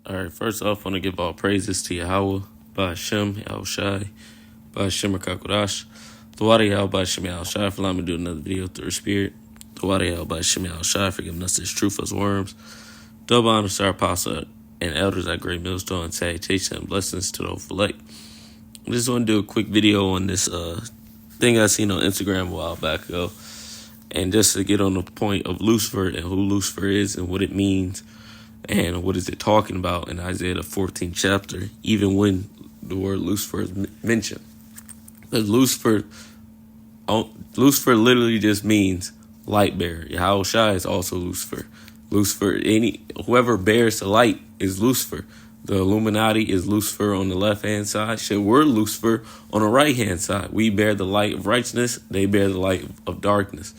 All right, first off, I want to give all praises to Yahweh, Ba'Shem, Yahushai, Ba'Shem Rakakodash, Thawada Yahweh, Ba'Shem Yahushai, for allowing me to do another video through the Spirit. Thawada Yahweh, Ba'Shem Yahushai, for giving us this truth as worms. Double honor to our apostle and elders at Great Millstone, and salutation and blessings to those elect. I just want to do a quick video on this thing I seen on Instagram a while back ago. And just to get on the point of Lucifer and who Lucifer is and what it means and what is it talking about in Isaiah the 14th chapter, even when the word Lucifer is mentioned. Because Lucifer literally just means light bearer. Yahushua is also Lucifer. Whoever bears the light is Lucifer. The Illuminati is Lucifer on the left-hand side. We're Lucifer on the right-hand side. We bear the light of righteousness. They bear the light of darkness.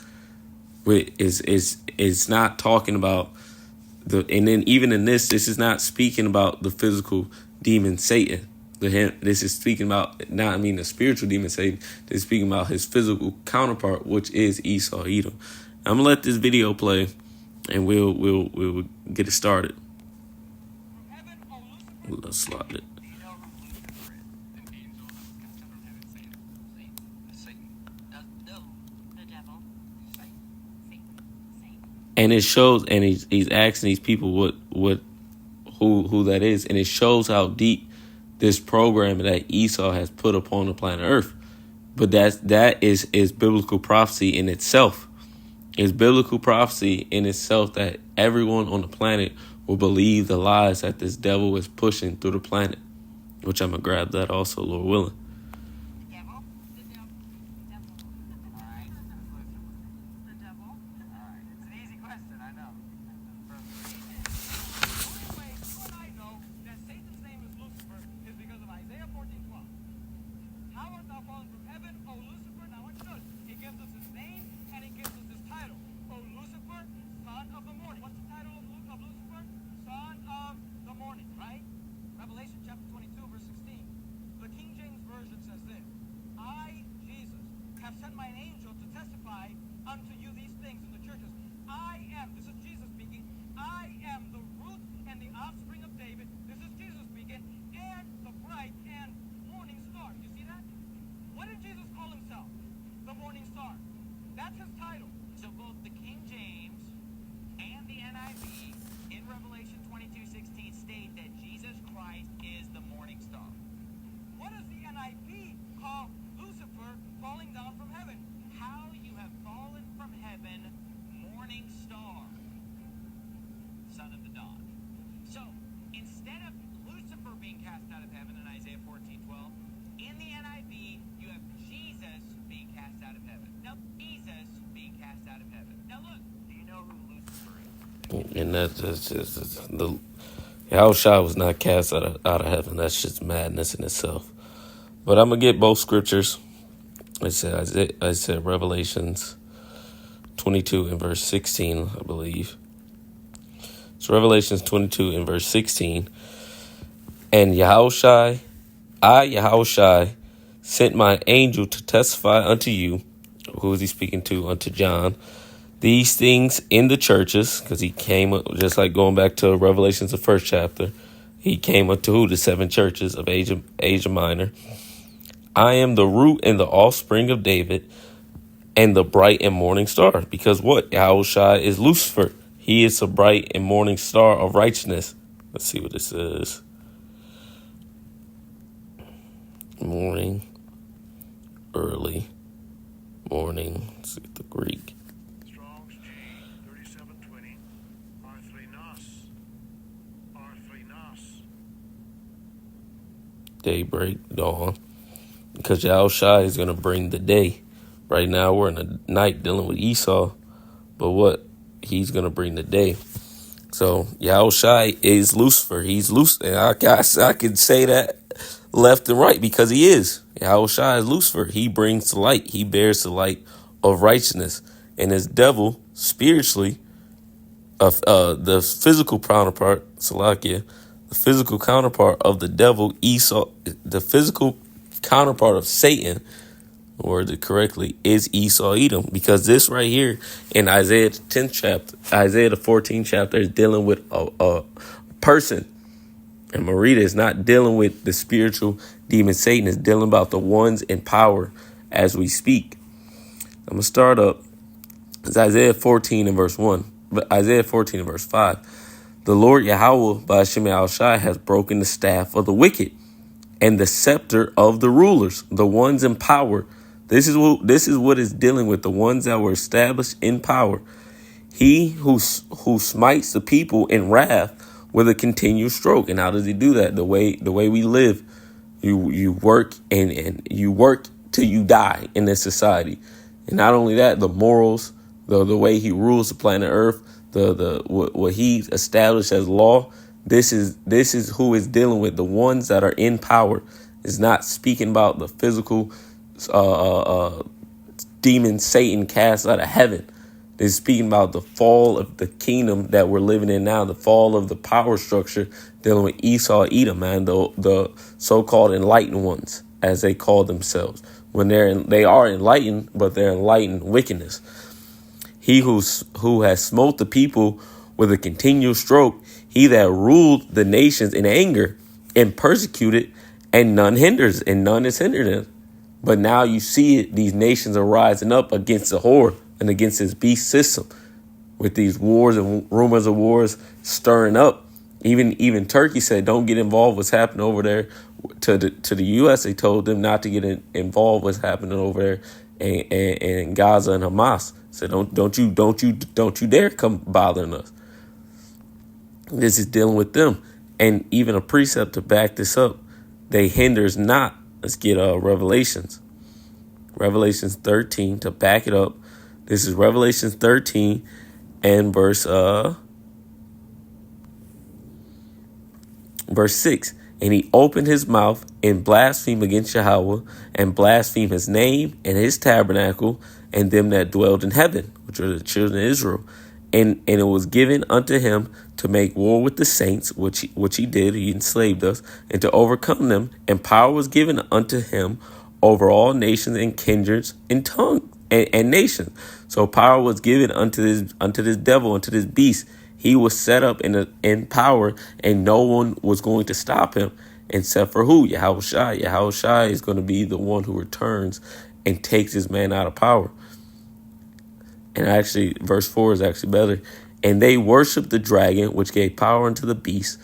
It's not talking about and then even in this is not speaking about the physical demon Satan. This is speaking about the spiritual demon Satan. This is speaking about his physical counterpart, which is Esau Edom. I'm gonna let this video play, and we'll get it started. Let's slide it. And it shows, and he's asking these people who that is, and it shows how deep this program that Esau has put upon the planet Earth. But that is biblical prophecy in itself. It's biblical prophecy in itself that everyone on the planet will believe the lies that this devil is pushing through the planet, which I'm gonna grab that also, Lord willing. That's his title. So both the King James and the NIV in Revelation 22:16 state that Jesus Christ is the morning star. What does the NIV call Lucifer falling down from heaven? How you have fallen from heaven, morning star, son of the dawn. So instead of Lucifer being cast out of heaven in Isaiah 14:12, in the NIV you have Jesus being cast out of heaven. Now, Jesus being cast out of heaven. Now, look, do you know who Lucifer is? And that's just the Yahushua was not cast out of heaven. That's just madness in itself. But I'm gonna get both scriptures. I said Revelations 22 and verse 16, I believe. So Revelations 22 and verse 16. And Yahushua, sent my angel to testify unto you. Who is he speaking to? Unto John. These things in the churches, because he came, just like going back to Revelations, the first chapter, he came unto who? The 7 churches of Asia Minor. I am the root and the offspring of David and the bright and morning star. Because what? Yahushua is Lucifer. He is a bright and morning star of righteousness. Let's see what this is. Morning, early, morning. Let's see the Greek. Strong's G 3720 R3 Nos. Daybreak, dawn. Because Yahushua is going to bring the day. Right now we're in the night dealing with Esau. But what? He's going to bring the day. So Yahushua is Lucifer. He's Lucifer. I can say that left and right because he is. Yahushua is Lucifer. He brings the light. He bears the light of righteousness. And his devil, spiritually, the physical counterpart, Salakia, the physical counterpart of the devil, Esau, the physical counterpart of Satan, word it correctly, is Esau Edom. Because this right here in Isaiah the 10th chapter, Isaiah the 14th chapter is dealing with a person And Marita is not dealing with the spiritual demon Satan. It's dealing about the ones in power as we speak. I'm going to start up. It's Isaiah 14 and verse 1. But Isaiah 14 and verse 5. The Lord Yahweh by Hashem Shai has broken the staff of the wicked and the scepter of the rulers, the ones in power. This is what is dealing with, the ones that were established in power. He who smites the people in wrath with a continued stroke. And how does he do that? The way we live, you work and you work till you die in this society. And not only that, the morals, the way he rules the planet Earth, what he established as law. This is who is dealing with, the ones that are in power. Is not speaking about the physical demon Satan cast out of heaven. Is speaking about the fall of the kingdom that we're living in now, the fall of the power structure, dealing with Esau, Edom, man, the so-called enlightened ones, as they call themselves. When they are enlightened, but they're enlightened wickedness. He who has smote the people with a continual stroke, he that ruled the nations in anger and persecuted, and none hinders, and none is hindered him. But now you see it, these nations are rising up against the whore and against his beast system, with these wars and rumors of wars stirring up. Even Turkey said, don't get involved with what's happening over there. To the U.S., they told them not to get involved with what's happening over there in Gaza and Hamas. So don't you dare come bothering us. This is dealing with them. And even a precept to back this up, they hinders not. Let's get Revelations 13 to back it up. This is Revelations 13 and verse 6. And he opened his mouth and blasphemed against Yahweh, and blasphemed his name and his tabernacle, and them that dwelled in heaven, which are the children of Israel. And it was given unto him to make war with the saints, which he did. He enslaved us, and to overcome them. And power was given unto him over all nations and kindreds and tongues and nations. So power was given unto this devil, unto this beast. He was set up in power, and no one was going to stop him except for who? Yahweh Shai. Yahweh Shai is going to be the one who returns and takes his man out of power. And actually, verse 4 is actually better. And they worshiped the dragon, which gave power unto the beast.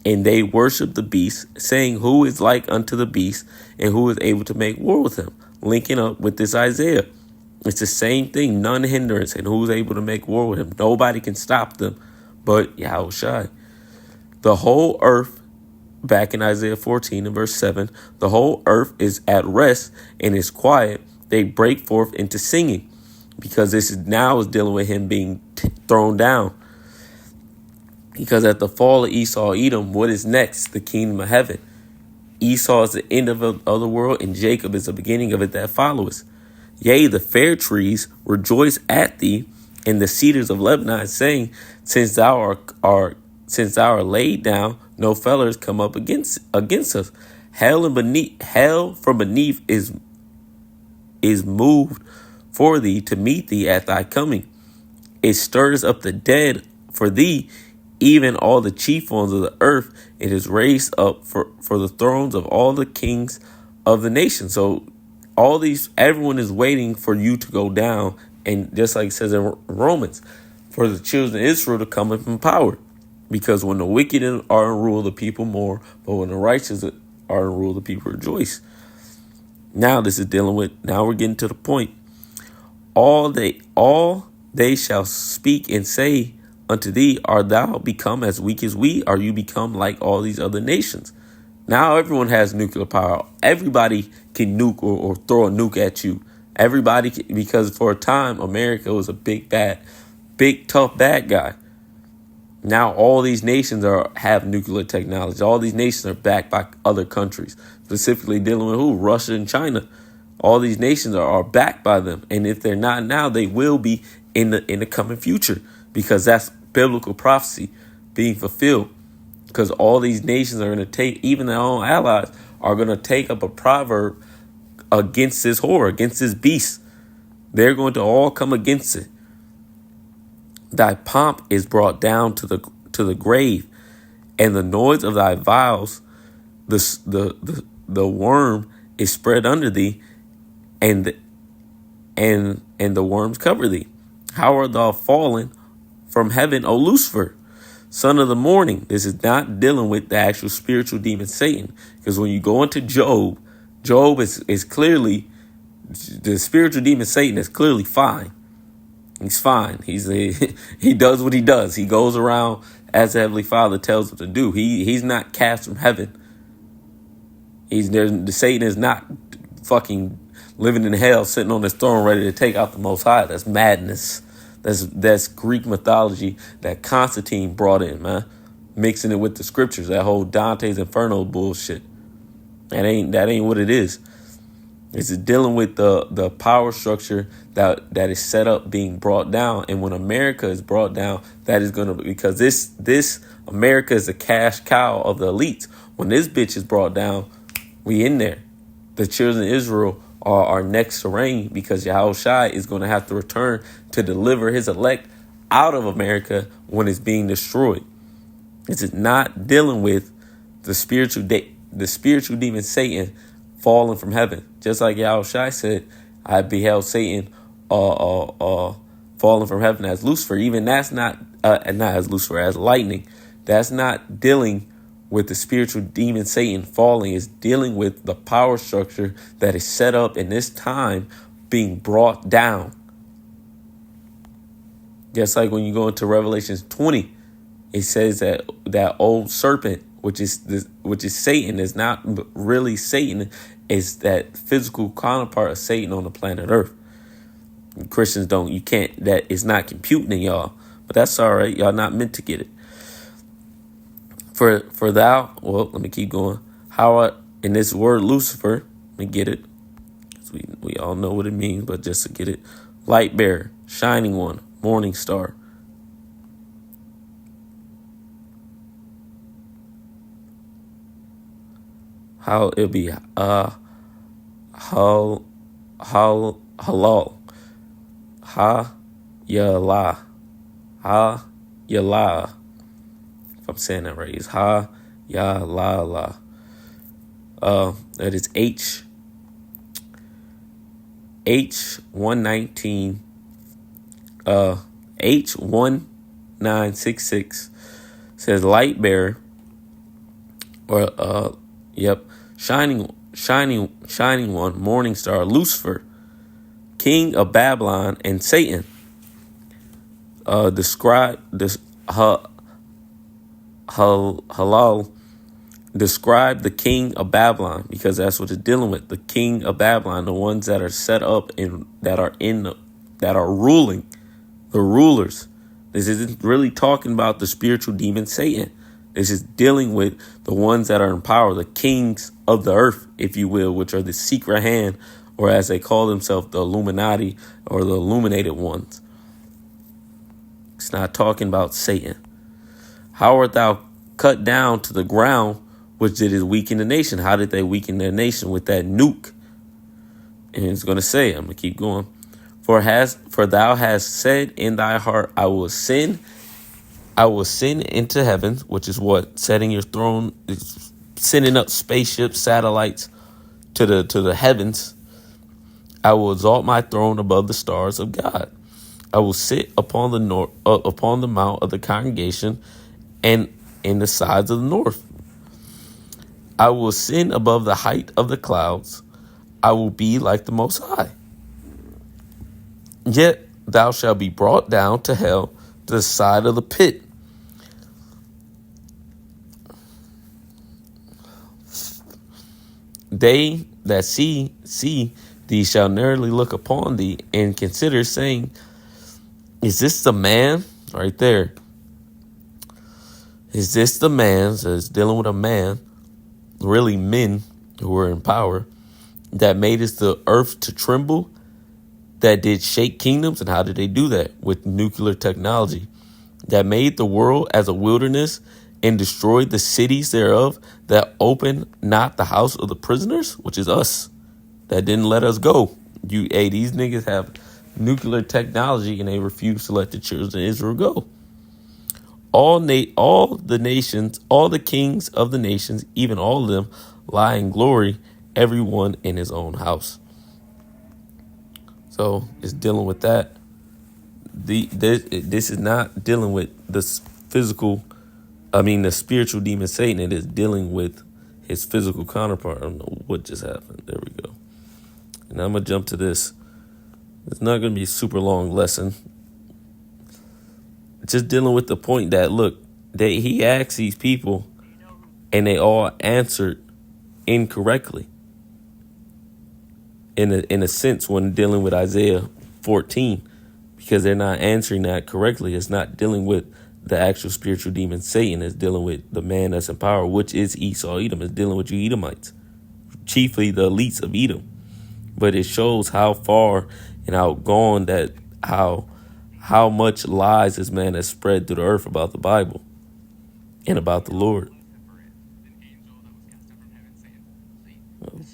And they worshiped the beast, saying, who is like unto the beast, and who is able to make war with him? Linking up with this Isaiah. It's the same thing, none hindrance, and who's able to make war with him? Nobody can stop them but Yahweh Shai. The whole earth, back in Isaiah 14 and verse 7, the whole earth is at rest and is quiet. They break forth into singing, because this is now dealing with him being thrown down. Because at the fall of Esau, Edom, what is next? The kingdom of heaven. Esau is the end of the world, and Jacob is the beginning of it that follows. Yea, the fair trees rejoice at thee, and the cedars of Lebanon, saying, since thou art laid down, no fellers come up against us. Hell from beneath is moved for thee to meet thee at thy coming. It stirs up the dead for thee, even all the chief ones of the earth. It is raised up for the thrones of all the kings of the nation. So everyone is waiting for you to go down. And just like it says in Romans, for the children of Israel to come up in power. Because when the wicked are in rule, the people mourn. But when the righteous are in rule, the people rejoice. Now this is dealing with, now we're getting to the point. All they shall speak and say unto thee, art thou become as weak as we? Are you become like all these other nations? Now everyone has nuclear power. Everybody can nuke or throw a nuke at you. Everybody can, because for a time, America was a big, tough, bad guy. Now all these nations have nuclear technology. All these nations are backed by other countries, specifically dealing with who? Russia and China. All these nations are backed by them. And if they're not now, they will be in the coming future, because that's biblical prophecy being fulfilled. Because all these nations are going to take, even their own allies, are going to take up a proverb against this whore, against this beast. They're going to all come against it. Thy pomp is brought down to the grave, and the noise of thy vials, the worm is spread under thee, and the worms cover thee. How art thou fallen from heaven, O Lucifer, son of the morning? This is not dealing with the actual spiritual demon Satan, because when you go into Job is clearly, the spiritual demon Satan is clearly fine. He's fine. He does what he does. He goes around as the Heavenly Father tells him to do. He's not cast from heaven. The Satan is not fucking living in hell, sitting on his throne, ready to take out the Most High. That's madness. That's Greek mythology that Constantine brought in, man, mixing it with the scriptures. That whole Dante's Inferno bullshit. That ain't what it is. It's dealing with the power structure that is set up being brought down. And when America is brought down, that is going to, because this America is a cash cow of the elites. When this bitch is brought down, we in there. The children of Israel are our next to reign, because Yahushua is going to have to return to deliver his elect out of America when it's being destroyed. This is not dealing with the spiritual demon Satan falling from heaven. Just like Yahushua said, I beheld Satan falling from heaven as Lucifer. Even that's not as Lucifer, as lightning. That's not dealing with the spiritual demon Satan falling. Is dealing with the power structure that is set up in this time being brought down. Just like when you go into Revelations 20, it says that old serpent, which is Satan, is not really Satan, is that physical counterpart of Satan on the planet Earth. Christians that is not computing in y'all, but that's all right. Y'all not meant to get it. For thou, well, let me keep going. In this word Lucifer, let me get it. We all know what it means, but just to get it, light bearer, shining one, morning star. How it'll be halal, yala. If I'm saying that right, it's yala. That is H119, H1966 says light bearer, or shining one, morning star, Lucifer, king of Babylon and Satan. Describe this halal. Describe the king of Babylon, because that's what it's dealing with. The king of Babylon, the ones that are set up and that are ruling, the rulers. This isn't really talking about the spiritual demon Satan. This is dealing with the ones that are in power, the kings of the earth, if you will, which are the secret hand, or as they call themselves, the Illuminati, or the illuminated ones. It's not talking about Satan. How art thou cut down to the ground, which did it weaken the nation? How did they weaken their nation? With that nuke. And it's going to say, I'm going to keep going. For thou hast said in thy heart, I will ascend into heaven, which is what? Setting your throne, sending up spaceships, satellites to the heavens. I will exalt my throne above the stars of God. I will sit upon the mount of the congregation, and in the sides of the north. I will ascend above the height of the clouds. I will be like the Most High. Yet thou shalt be brought down to hell, to the side of the pit. They that see thee shall narrowly look upon thee and consider, saying, is this the man? Right there. Is this the man? So it's dealing with a man, really men who were in power, that made us the earth to tremble, that did shake kingdoms. And how did they do that? With nuclear technology. That made the world as a wilderness and destroyed the cities thereof, that opened not the house of the prisoners, which is us, that didn't let us go. These niggas have nuclear technology and they refuse to let the children of Israel go. all the nations, all the kings of the nations, even all of them, lie in glory, everyone in his own house. So it's dealing with that. This is not dealing with the physical, the spiritual demon Satan. It is dealing with his physical counterpart. I don't know what just happened. There we go. And I'm going to jump to this. It's not going to be a super long lesson. Just dealing with the point that, look, he asked these people and they all answered incorrectly. In a sense, when dealing with Isaiah 14, because they're not answering that correctly. It's not dealing with the actual spiritual demon Satan. It's dealing with the man that's in power, which is Esau Edom. It's dealing with you Edomites, chiefly the elites of Edom. But it shows how far and how gone that how much lies this man has spread through the earth about the Bible and about the Lord.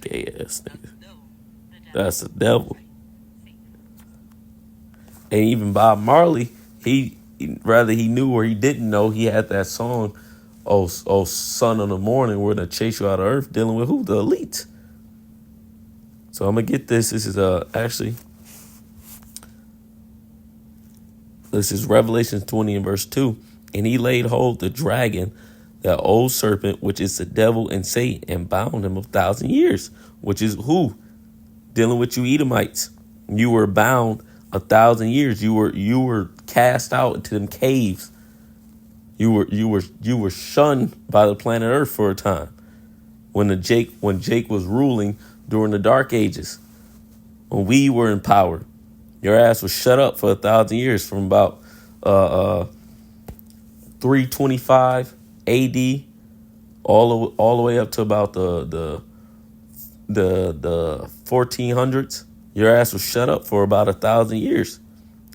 Okay, ass nigga. That's the devil. And even Bob Marley, he knew or he didn't know, he had that song, oh son of the morning, we're gonna chase you out of earth, dealing with who? The elite. So I'm gonna get this. This is Revelation 20 and verse 2. And he laid hold the dragon, that old serpent, which is the devil and Satan, and bound him 1,000 years, which is who? Dealing with you Edomites. You were bound 1,000 years. You were cast out into them caves. You were shunned by the planet Earth for a time. When Jake was ruling during the Dark Ages, when we were in power, your ass was shut up for 1,000 years, from about 325 AD all the way up to about the 1400s. Your ass was shut up for about 1,000 years.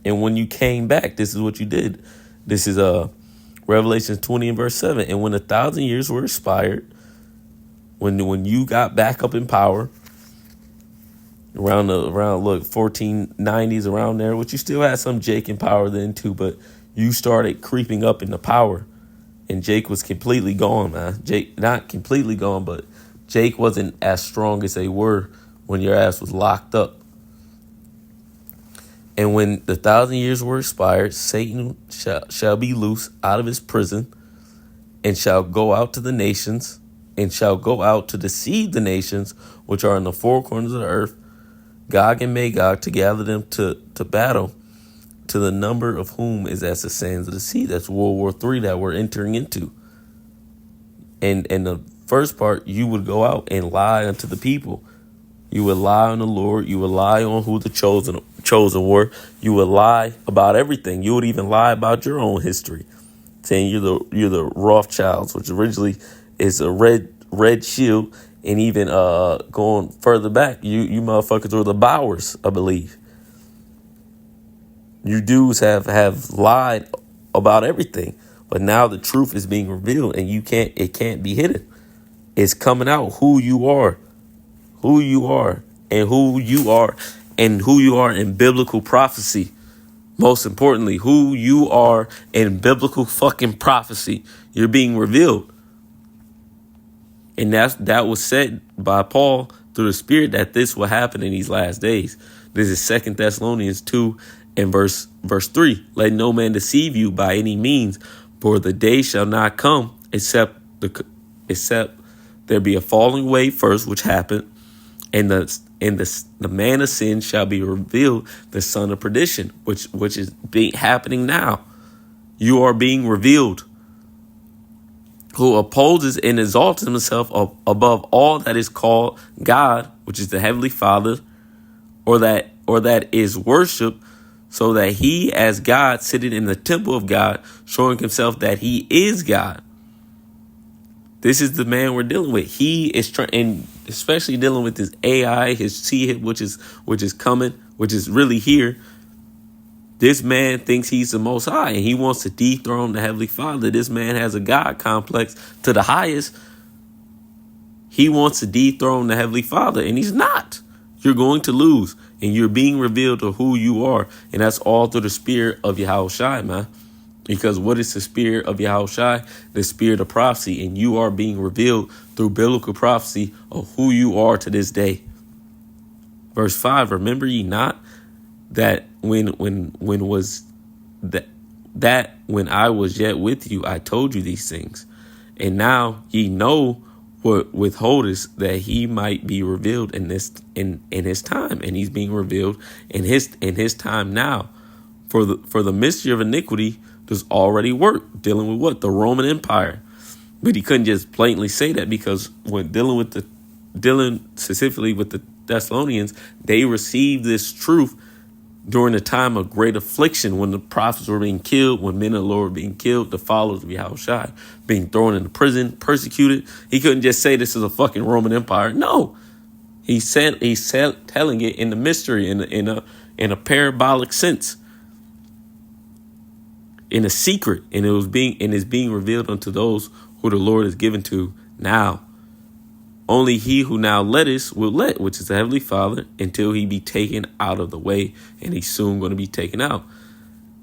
And when you came back, this is what you did. This is Revelation 20 and verse 7. And when 1,000 years were expired, when you got back up in power, around 1490s, around there, which you still had some Jake in power then too, but you started creeping up into power. And Jake was completely gone, man. Jake, not completely gone, but Jake wasn't as strong as they were when your ass was locked up. And when the 1,000 years were expired, Satan shall be loose out of his prison, and shall go out to the nations, and shall go out to deceive the nations which are in the four corners of the earth, Gog and Magog, to gather them to battle, to the number of whom is as the sands of the sea. That's World War III that we're entering into. And the first part, you would go out and lie unto the people. You would lie on the Lord. You would lie on who the chosen were. You would lie about everything. You would even lie about your own history, saying you're the Rothschilds, which originally is a red shield, and even going further back, you motherfuckers were the Bowers, I believe. You dudes have lied about everything, but now the truth is being revealed, and it can't be hidden. It's coming out who you are. And who you are in biblical prophecy. Most importantly, who you are in biblical fucking prophecy. You're being revealed. And that was said by Paul through the Spirit, that this will happen in these last days. This is 2 Thessalonians 2 and verse 3. Let no man deceive you by any means, for the day shall not come except there be a falling away first, which happened, and the man of sin shall be revealed, the son of perdition, which is happening now. You are being revealed. Who opposes and exalts himself above all that is called God, which is the Heavenly Father, or that is worship, so that he as God sitting in the temple of God, showing himself that he is God. This is the man we're dealing with. He is trying, and especially dealing with this AI, his seed, which is coming, which is really here. This man thinks he's the Most High, and he wants to dethrone the Heavenly Father. This man has a God complex to the highest. He wants to dethrone the Heavenly Father, and he's not. You're going to lose, and you're being revealed to who you are, and that's all through the Spirit of Yahushua, man. Because what is the spirit of Yahushua? The spirit of prophecy. And you are being revealed through biblical prophecy of who you are to this day. Verse 5, remember ye not that when was that when I was yet with you, I told you these things. And now ye know what withholdeth, that he might be revealed in his time. And he's being revealed in his time now. For the mystery of iniquity does already work, dealing with what? The Roman Empire. But he couldn't just blatantly say that, because when dealing specifically with the Thessalonians, they received this truth during a time of great affliction, when the prophets were being killed, when men of the Lord were being killed, the followers of Yahushua being thrown into prison, persecuted. He couldn't just say this is a fucking Roman Empire. No, he's telling it in the mystery, in a parabolic sense, in a secret, and is being revealed unto those who the Lord is given to now. Only he who now letteth will let, which is the Heavenly Father, until he be taken out of the way, and he's soon going to be taken out.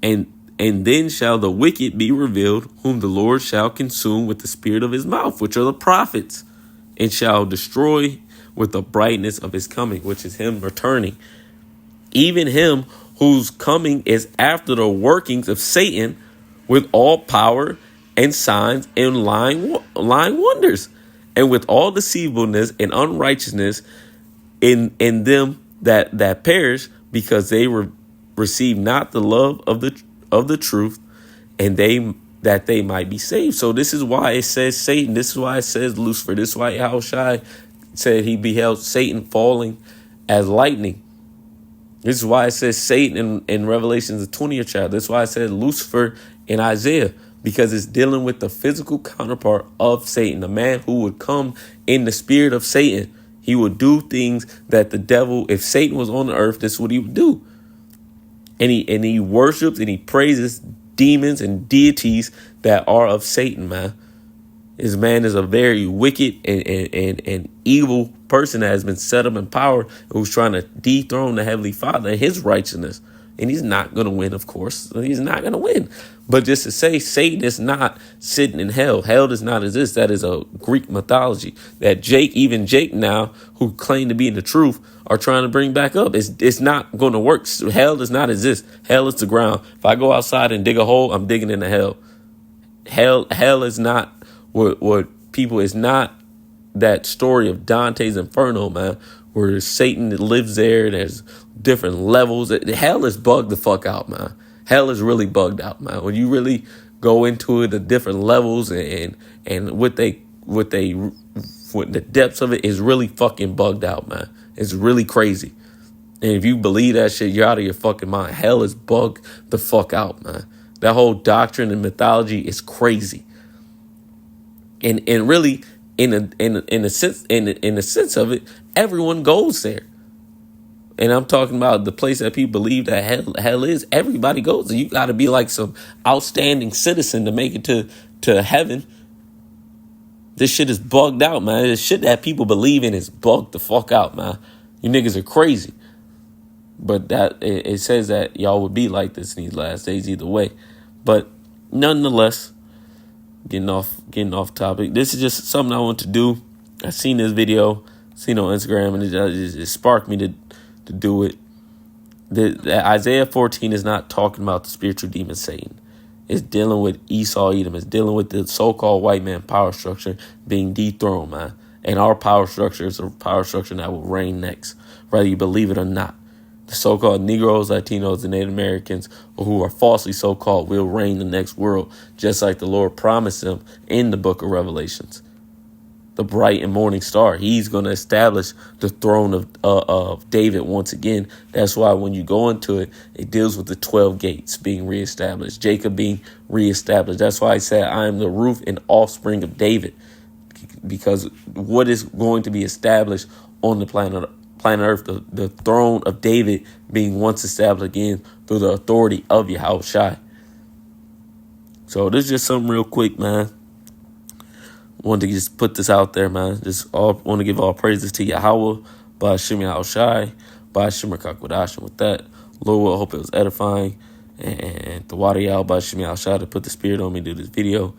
And then shall the wicked be revealed, whom the Lord shall consume with the spirit of his mouth, which are the prophets, and shall destroy with the brightness of his coming, which is him returning. Even him whose coming is after the workings of Satan, with all power and signs and lying wonders, and with all deceivableness and unrighteousness in them that perish, because they receive not the love of the truth, and that they might be saved. So this is why it says Satan. This is why it says Lucifer. This is why Yahushua said he beheld Satan falling as lightning. This is why it says Satan in Revelation, the 20th chapter. This is why it says Lucifer in Isaiah, because it's dealing with the physical counterpart of Satan, the man who would come in the spirit of Satan. He would do things that the devil, if Satan was on the earth, this is what he would do. And he worships and he praises demons and deities that are of Satan, man. This man is a very wicked and evil person that has been set up in power, who's trying to dethrone the Heavenly Father and his righteousness. And he's not going to win, of course. He's not going to win. But just to say Satan is not sitting in hell. Hell does not exist. That is a Greek mythology that even Jake now, who claim to be in the truth, are trying to bring back up. It's not going to work. Hell does not exist. Hell is the ground. If I go outside and dig a hole, I'm digging into hell. Hell is not what people, is not that story of Dante's Inferno, man, where Satan lives there. There's different levels. Hell is bugged the fuck out, man. Hell is really bugged out, man. When you really go into it, the different levels and what the depths of it is really fucking bugged out, man. It's really crazy. And if you believe that shit, you're out of your fucking mind. Hell is bugged the fuck out, man. That whole doctrine and mythology is crazy. And really, in a sense of it, everyone goes there. And I'm talking about the place that people believe that hell is. Everybody goes there. You got to be like some outstanding citizen to make it to heaven. This shit is bugged out, man. This shit that people believe in is bugged the fuck out, man. You niggas are crazy. But that it says that y'all would be like this in these last days either way. But nonetheless, getting off topic. This is just something I want to do. I seen this video, seen on Instagram, and it sparked me to do it. The Isaiah 14 is not talking about the spiritual demon Satan. It's dealing with Esau, Edom. It's dealing with the so-called white man power structure being dethroned, man. And our power structure is a power structure that will reign next, whether you believe it or not. The so-called Negroes, Latinos, and Native Americans, who are falsely so-called, will reign the next world, just like the Lord promised them in the book of Revelations. The bright and morning star. He's going to establish the throne of David once again. That's why when you go into it, it deals with the 12 gates being reestablished, Jacob being reestablished. That's why I said I am the root and offspring of David, because what is going to be established on the planet Earth, the throne of David being once established again through the authority of Yahushua. So this is just something real quick, man. Wanted to just put this out there, man. Want to give all praises to Yahweh, by Hashem Yahushua, by Hashem Rakakwadash. With that, Lord, I hope it was edifying. And the water y'all by Shemi Al to put the spirit on me to do this video.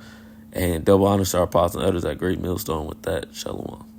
And double honor to our apostles and others at Great Millstone with that. Shalom.